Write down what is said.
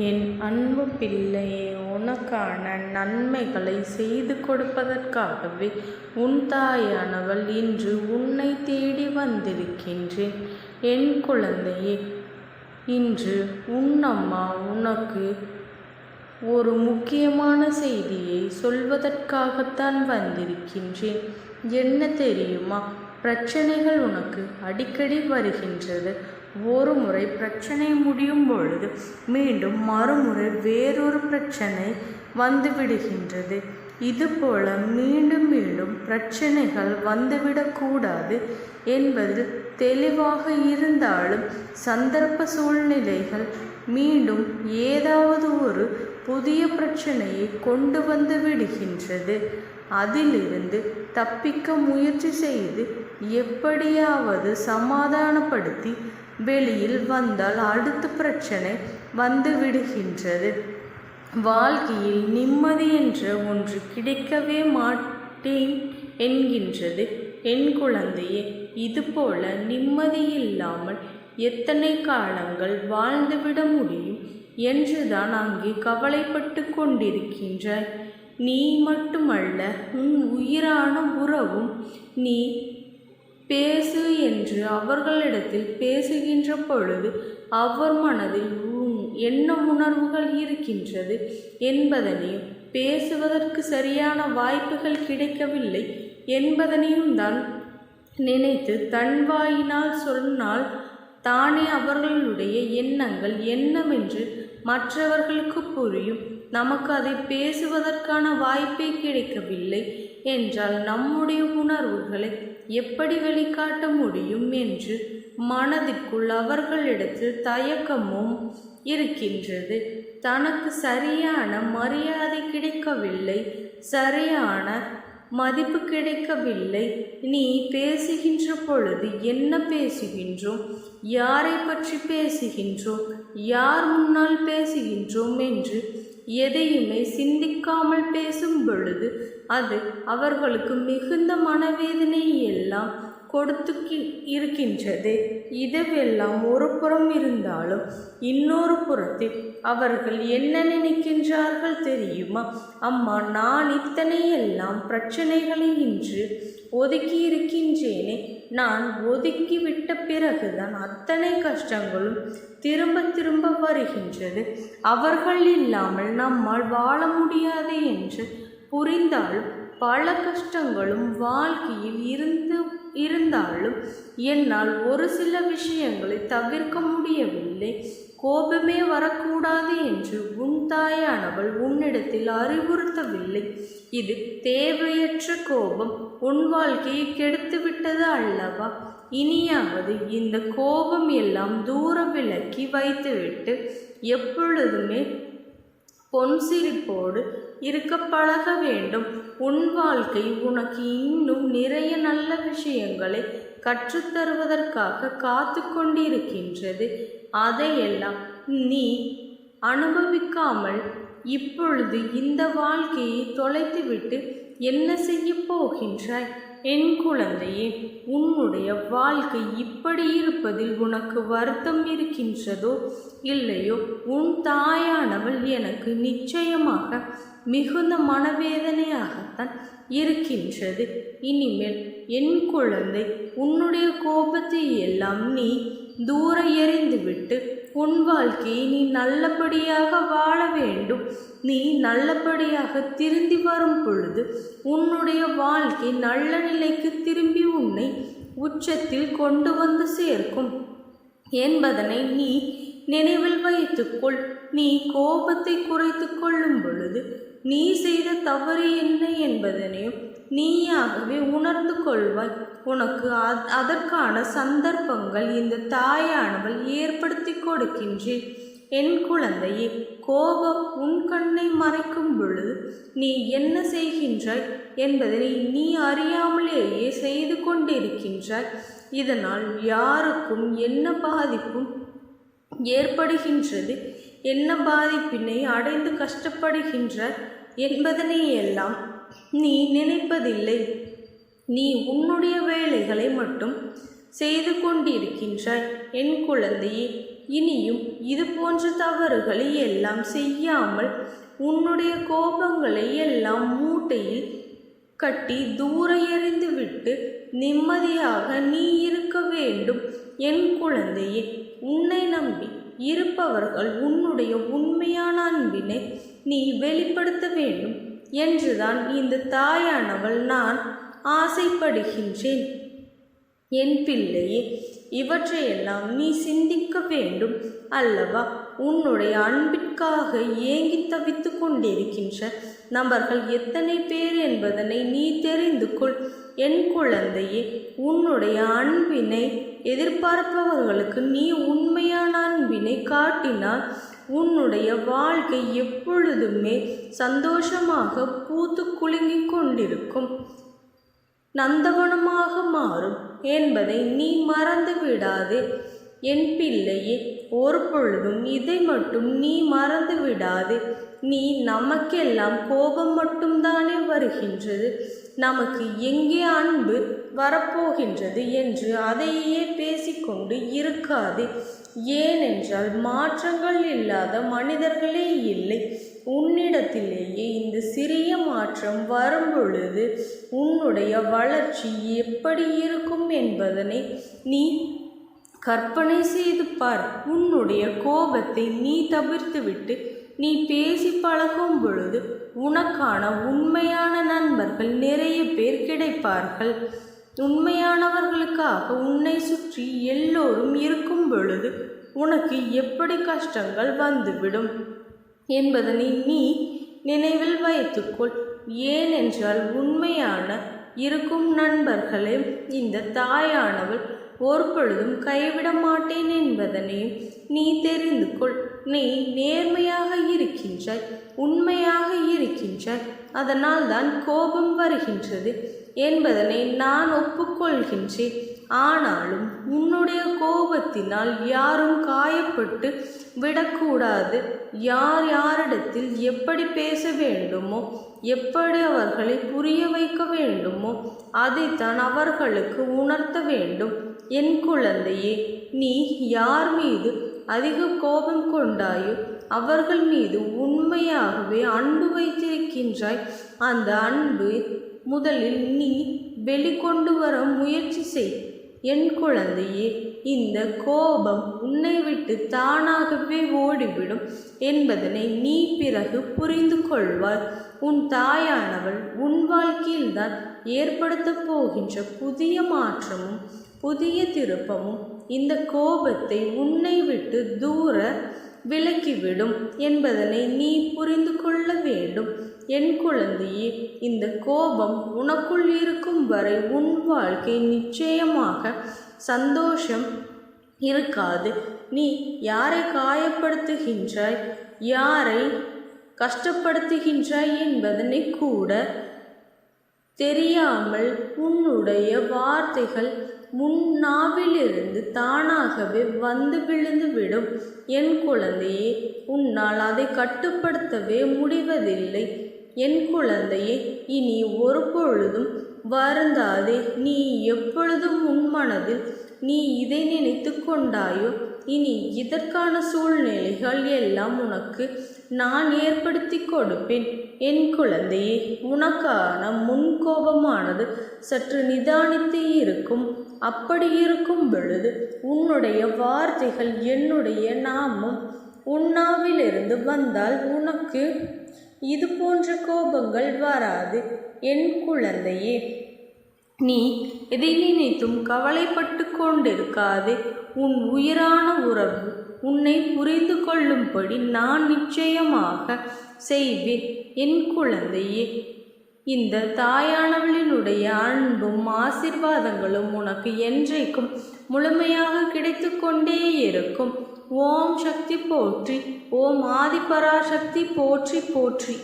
என் அன்பு பிள்ளையே, உனக்கான நன்மைகளை செய்து கொடுப்பதற்காகவே உன் தாயானவள் இன்று உன்னை தேடி வந்திருக்கின்றேன். என் குழந்தையே, இன்று உன் அம்மா உனக்கு ஒரு முக்கியமான செய்தியை சொல்வதற்காகத்தான் வந்திருக்கின்றேன். என்ன தெரியுமா? பிரச்சனைகள் உனக்கு அடிக்கடி வருகின்றது. ஒரு முறை பிரச்சனை முடியும் பொழுது மீண்டும் மறுமுறை வேறொரு பிரச்சனை வந்துவிடுகின்றது. இதுபோல மீண்டும் மீண்டும் பிரச்சனைகள் வந்துவிடக்கூடாது என்பதில் தெளிவாக இருந்தாலும் சந்தர்ப்ப சூழ்நிலைகள் மீண்டும் ஏதாவது ஒரு புதிய பிரச்சனையை கொண்டு வந்து விடுகின்றது. அதிலிருந்து தப்பிக்க முயற்சி செய்து எப்படியாவது சமாதானப்படுத்தி வெளியில் வந்தால் அடுத்த பிரச்சனை வந்து விடுகின்றது. வாழ்க்கையில் நிம்மதி என்ற ஒன்று கிடைக்கவே மாட்டேன் என்கின்றது. என் குழந்தையே, இதுபோல நிம்மதி இல்லாமல் எத்தனை காலங்கள் வாழ்ந்துவிட முடியும் என்றுதான் அங்கே கவலைப்பட்டு கொண்டிருக்கின்றாய். நீ மட்டுமல்ல, உன் உயிரான உறவும் நீ பேசு என்று அவர்களிடத்தில் பேசுகின்ற பொழுது அவர் மனதில் என்ன உணர்வுகள் இருக்கின்றது என்பதனையும், பேசுவதற்கு சரியான வாய்ப்புகள் கிடைக்கவில்லை என்பதனையும் தான் நினைத்து தன் வாயினால் சொன்னால் தானே அவர்களுடைய எண்ணங்கள் என்னவென்று மற்றவர்களுக்கு புரியும். நமக்கு அதை பேசுவதற்கான வாய்ப்பே கிடைக்கவில்லை என்றால் நம்முடைய உணர்வுகளை எப்படி வெளிக்காட்ட முடியும் என்று மனதிற்குள் அவர்களிடத்தில் தயக்கமும் இருக்கின்றது. தனக்கு சரியான மரியாதை கிடைக்கவில்லை, சரியான மதிப்பு கிடைக்கவில்லை. நீ பேசுகின்ற பொழுது என்ன பேசுகின்றோம், யாரை பற்றி பேசுகின்றோம், யார் முன்னால் பேசுகின்றோம் என்று எதையுமே சிந்திக்காமல் பேசும் பொழுது அது அவர்களுக்கு மிகுந்த மனவேதனை எல்லாம் கொடுத்து இருக்கின்றது. இதுவெல்லாம் ஒரு புறம் இருந்தாலும் இன்னொரு புறத்தில் அவர்கள் என்ன நினைக்கின்றார்கள் தெரியுமா? அம்மா, நான் இத்தனை எல்லாம் பிரச்சனைகளை இன்று ஒதுக்கி இருக்கின்றேனே, நான் ஒதுக்கிவிட்ட பிறகுதான் அத்தனை கஷ்டங்களும் திரும்ப திரும்ப வருகின்றது. அவர்கள் இல்லாமல் நம்மால் வாழ முடியாது என்று புரிந்தாலும் பல கஷ்டங்களும் வாழ்க்கையில் இருந்தாலும் என்னால் ஒரு சில விஷயங்களை தவிர்க்க முடியவில்லை. கோபமே வரக்கூடாது என்று உன் தாயானவள் உன்னிடத்தில் அறிவுறுத்தவில்லை. இது தேவையற்ற கோபம் உன் வாழ்க்கையை கெடுத்து விட்டது அல்லவா? இனியாவது இந்த கோபம் எல்லாம் தூர விலக்கி வைத்துவிட்டு எப்பொழுதுமே பொன்சிரிப்போடு இருக்க பழக வேண்டும். உன் வாழ்க்கை உனக்கு இன்னும் நிறைய நல்ல விஷயங்களை கற்றுத்தருவதற்காக காத்து கொண்டிருக்கின்றது. அதையெல்லாம் நீ அனுபவிக்காமல் இப்பொழுது இந்த வாழ்க்கையை தொலைத்துவிட்டு என்ன செய்ய போகின்றாய்? என் குழந்தையே, உன்னுடைய வாழ்க்கை இப்படி இருப்பதில் உனக்கு வருத்தம் இருக்கின்றதோ இல்லையோ, உன் தாயானவள் எனக்கு நிச்சயமாக மிகுந்த மனவேதனையாகத்தான் இருக்கின்றது. இனிமேல் என் குழந்தை, உன்னுடைய கோபத்தை எல்லாம் நீ தூர எறிந்துவிட்டு உன் வாழ்க்கையை நீ நல்லபடியாக வாழ வேண்டும். நீ நல்லபடியாக திரும்பி வரும் பொழுது உன்னுடைய வாழ்க்கை நல்ல நிலைக்கு திரும்பி உன்னை உச்சத்தில் கொண்டு வந்து சேர்க்கும் என்பதனை நீ நினைவில் வைத்துக்கொள். நீ கோபத்தை குறைத்து கொள்ளும் பொழுது நீ செய்த தவறு என்ன என்பதனையும் நீயாகவே உணர்ந்து கொள்வாய். உனக்கு அதற்கான சந்தர்ப்பங்கள் இந்த தாயானவள் ஏற்படுத்தி கொடுக்கின்றேன். என் குழந்தையே, கோபம் உன் கண்ணை மறைக்கும் பொழுது நீ என்ன செய்கின்றாய் என்பதனை நீ அறியாமலேயே செய்து கொண்டிருக்கின்றாய். இதனால் யாருக்கும் என்ன பாதிப்பும் ஏற்படுகின்றது, என்ன பாதிப்பினை அடைந்து கஷ்டப்படுகின்றாய் என்பதனை எல்லாம் நீ நினைப்பதில்லை. நீ உன்னுடைய வேலைகளை மட்டும் செய்து கொண்டிருக்கின்றாய். என் குழந்தையே, இனியும் இது போன்ற தவறுகளை எல்லாம் செய்யாமல் உன்னுடைய கோபங்களை எல்லாம் மூட்டையில் கட்டி தூர எறிந்துவிட்டு நிம்மதியாக நீ இருக்க வேண்டும். என் குழந்தையே, உன்னை நம்பி இருப்பவர்கள் உன்னுடைய உண்மையான அன்பினை நீ வெளிப்படுத்த வேண்டும் என்றுதான் இந்த தாயானவள் நான் ஆசைப்படுகின்றேன். என் பிள்ளையே, இவற்றையெல்லாம் நீ சிந்திக்க வேண்டும் அல்லவா? உன்னுடைய அன்பிற்காக ஏங்கி தவித்து கொண்டிருக்கின்ற நபர்கள் எத்தனை பேர் என்பதனை நீ தெரிந்து கொள். என் குழந்தையே, உன்னுடைய அன்பினை எதிர்பார்ப்பவர்களுக்கு நீ உண்மையான அன்பினை காட்டினால் உன்னுடைய வாழ்க்கை எப்பொழுதுமே சந்தோஷமாக பூத்து குலுங்கிக் கொண்டிருக்கும், நந்தவனமாக மாறும் என்பதை நீ மறந்து விடாதே. என் பிள்ளையே, ஒரு பொழுதும் இதை மட்டும் நீ மறந்து விடாதே. நீ நமக்கெல்லாம் கோபம் மட்டும்தானே வருகின்றது, நமக்கு எங்கே அன்பு வரப்போகின்றது என்று அதையே பேசிக்கொண்டு இருக்காதே. ஏனென்றால் மாற்றங்கள் இல்லாத மனிதர்களே இல்லை. உன்னிடத்திலேயே இந்த சிறிய மாற்றம் வரும் பொழுது உன்னுடைய வளர்ச்சி எப்படி இருக்கும் என்பதனை நீ கற்பனை செய்து பார். உன்னுடைய கோபத்தை நீ தவிர்த்துவிட்டு நீ பேசி பழகும் பொழுது உனக்கான உண்மையான நண்பர்கள் நிறைய பேர் கிடைப்பார்கள். உண்மையானவர்களுக்காக உன்னை சுற்றி எல்லோரும் இருக்கும் பொழுது உனக்கு எப்படி கஷ்டங்கள் வந்துவிடும் என்பதனை நீ நினைவில் வைத்துக்கொள். ஏனென்றால் உண்மையான இருக்கும் நண்பர்களை இந்த தாயானவள் ஒரு பொழுதும் கைவிட மாட்டேன் என்பதனையும் நீ தெரிந்து கொள். நீ நேர்மையாக இருக்கின்றாய், உண்மையாக இருக்கின்றாய், அதனால் தான் கோபம் வருகின்றது என்பதனை நான் ஒப்புக்கொள்கின்றேன். ஆனாலும் உன்னுடைய கோபத்தினால் யாரும் காயப்பட்டு விடக்கூடாது. யார் யாரிடத்தில் எப்படி பேச வேண்டுமோ, எப்படி அவர்களை புரிய வைக்க வேண்டுமோ அதைத்தான் அவர்களுக்கு உணர்த்த வேண்டும். என் குழந்தையே, நீ யார் மீது அதிக கோபம் கொண்டாயோ அவர்கள் மீது உண்மையாகவே அன்பு வைத்திருக்கின்றாய். அந்த அன்பு முதலில் நீ வெளிக்கொண்டு வர முயற்சி செய். என் குழந்தையே, இந்த கோபம் உன்னை விட்டு தானாகவே ஓடிவிடும் என்பதனை நீ பிறகு புரிந்து கொள்வாய். உன் தாயானவள் உன் வாழ்க்கையில்தான் ஏற்படுத்த போகின்ற புதிய மாற்றமும் புதிய திருப்பமும் இந்த கோபத்தை உன்னை விட்டு தூர விலக்கிவிடும் என்பதனை நீ புரிந்து கொள்ள வேண்டும். என் குழந்தையே, இந்த கோபம் உனக்குள் இருக்கும் வரை உன் வாழ்க்கை நிச்சயமாக சந்தோஷம் இருக்காது. நீ யாரை காயப்படுத்துகின்றாய், யாரை கஷ்டப்படுத்துகின்றாய் என்பதனை கூட தெரியாமல் உன்னுடைய வார்த்தைகள் முன்னாவிலிருந்து தானாகவே வந்து விழுந்து விடும். என் குழந்தையே, உன்னால் அதை கட்டுப்படுத்தவே முடிவதில்லை. என் குழந்தையே, இனி ஒரு பொழுதும் வருந்தாதே. நீ எப்பொழுதும் உன் மனதில் நீ இதை நினைத்து கொண்டாயோ இனி இதற்கான சூழ்நிலைகள் எல்லாம் உனக்கு நான் ஏற்படுத்தி கொடுப்பேன். என் குழந்தையே, உனக்கான முன்கோபமானது சற்று நிதானித்து இருக்கும். அப்படி இருக்கும் பொழுது உன்னுடைய வார்த்தைகள் என்னுடைய நாமம் உன்னாவிலிருந்து வந்தால் உனக்கு இது போன்ற கோபங்கள் வராது. என் குழந்தையே, நீ எதை நினைத்தும் கவலைப்பட்டு கொண்டிருக்காதே. உன் உயிரான உறவு உன்னை புரிந்து கொள்ளும்படி நான் நிச்சயமாக செய்வேன். என் குழந்தையே, இந்த தாயானவளினுடைய அன்பும் ஆசீர்வாதங்களும் உனக்கு என்றைக்கும் முழுமையாக கிடைத்து கொண்டே இருக்கும். ஓம் சக்தி போற்றி, ஓம் ஆதிபராசக்தி போற்றி போற்றி.